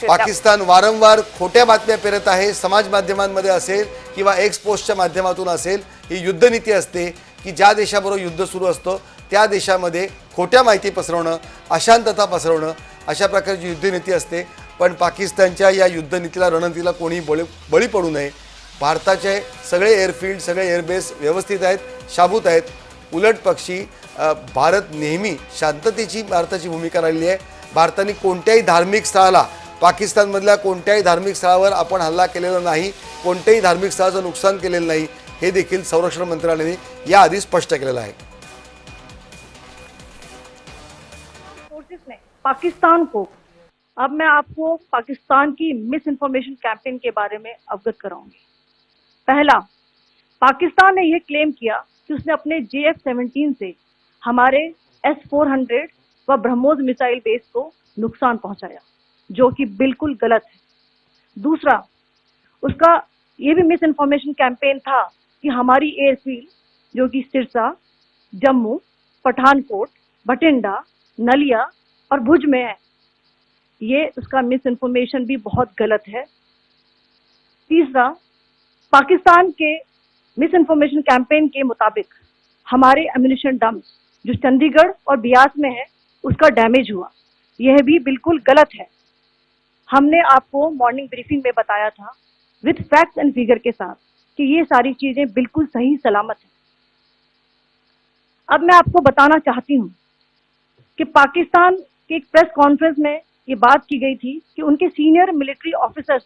पाकिस्तान वारंवार खोट्या बातम्या पेरत आहे. समाज माध्यमांमध्ये असेल किंवा एक्सपोस्टच्या माध्यमातून असेल. ही युद्धनीती असते की ज्या देशाबरोबर युद्ध सुरू असतं त्या देशामध्ये खोट्या माहिती पसरवणं, अशांतता पसरवणं अशा प्रकारची युद्धनीती असते. पण पाकिस्तानच्या या युद्धनीतीला, रणनीतीला कोणी बळी पडू नये. भारताचे सगळे एअरफील्ड, सगळे एअरबेस व्यवस्थित आहेत, शाबूत आहेत. उलट पक्षी भारत नेहमी शांततेची भारताची भूमिका राहिली आहे. भारताने कोणत्याही धार्मिक स्थळाला, पाकिस्तानमधल्या कोणत्याही धार्मिक स्थळावर आपण हल्ला केलेला नाही, कोणत्याही धार्मिक स्थळाचं नुकसान केलेलं नाही, हे देखील संरक्षण मंत्रालयाने याआधी स्पष्ट केलेलं आहे. पाकिस्तान को, अब मैं आपको पाकिस्तान की मिस इन्फॉर्मेशन कैंपेन के बारे में अवगत कराऊंगी. पहला, पाकिस्तान ने यह क्लेम किया कि उसने अपने JF-17 से हमारे S-400 व ब्रह्मोस मिसाइल बेस को नुकसान पहुंचाया, जो कि बिल्कुल गलत है. दूसरा, उसका ये भी मिस इन्फॉर्मेशन कैंपेन था कि हमारी एयरफील्ड जो कि सिरसा, जम्मू, पठानकोट, बठिंडा, नलिया और भुज में है. ये उसका मिस इन्फॉर्मेशन भी बहुत गलत है. तीसरा, पाकिस्तान के मिस इन्फॉर्मेशन कैंपेन के मुताबिक हमारे एम्युनिशन डम्प्स जो चंडीगढ़ और बियास में है उसका डैमेज हुआ. यह भी बिल्कुल गलत है. हमने आपको मॉर्निंग ब्रीफिंग में बताया था विद फैक्ट्स एंड फिगर के साथ कि ये सारी चीजें बिल्कुल सही सलामत है. अब मैं आपको बताना चाहती हूँ कि पाकिस्तान के एक प्रेस कॉन्फ्रेंस में ये बात की गई थी कि उनके सीनियर मिलिट्री ऑफिसर्स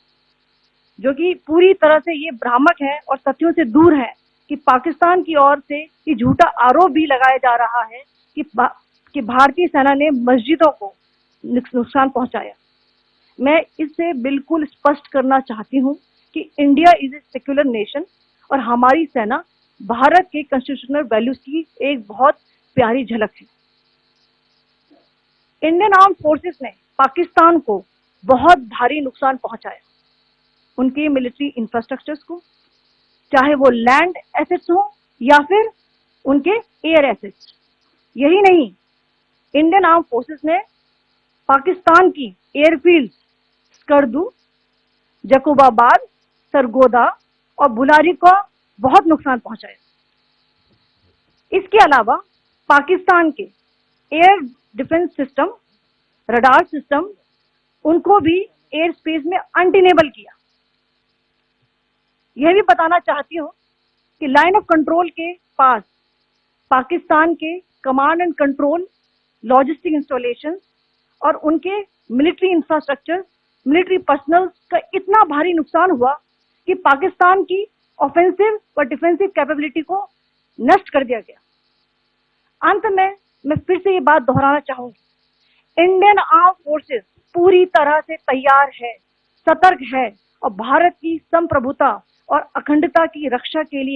जो कि पूरी तरह से ये भ्रामक हैं और सत्यों से दूर हैं कि पाकिस्तान की ओर से ये झूठा आरोप भी लगाया जा रहा है कि भारतीय सेना ने मस्जिदों को नुकसान पहुंचाया. मैं इससे बिल्कुल स्पष्ट करना चाहती हूं कि India is a secular nation और हमारी सेना भारत के कॉन्स्टिट्यूशनल वैल्यूज की एक बहुत प्यारी झलक है. इंडियन आर्म्ड फोर्सेस ने पाकिस्तान को बहुत भारी नुकसान पहुंचाया. उनके मिलिट्री इंफ्रास्ट्रक्चर्स को, चाहे वो लैंड एसेट्स हो या फिर उनके एयर एसेट्स. यही नहीं, इंडियन आर्म्ड फोर्सेस ने पाकिस्तान की एयरफील्ड स्कर्दू, जकोबाबाद, सरगोदा और बुलारी को बहुत नुकसान पहुंचाया. इसके अलावा पाकिस्तान के air defence system, radar system, उनको भी एयर स्पेस में अनटेनेबल किया. यह भी बताना चाहती हूँ कि लाइन ऑफ कंट्रोल के पास पाकिस्तान के command and control, logistic installation और उनके मिलिट्री इंफ्रास्ट्रक्चर मिलिट्री पर्सनल का इतना भारी नुकसान हुआ कि पाकिस्तान की ऑफेंसिव व डिफेंसिव कैपेबिलिटी को नष्ट कर दिया गया। अंत में मैं फिर से ये बात दोहराना चाहूंगी, इंडियन आर्म फोर्सेस पूरी तरह से तैयार है, सतर्क है और भारत की संप्रभुता और अखंडता की रक्षा के लिए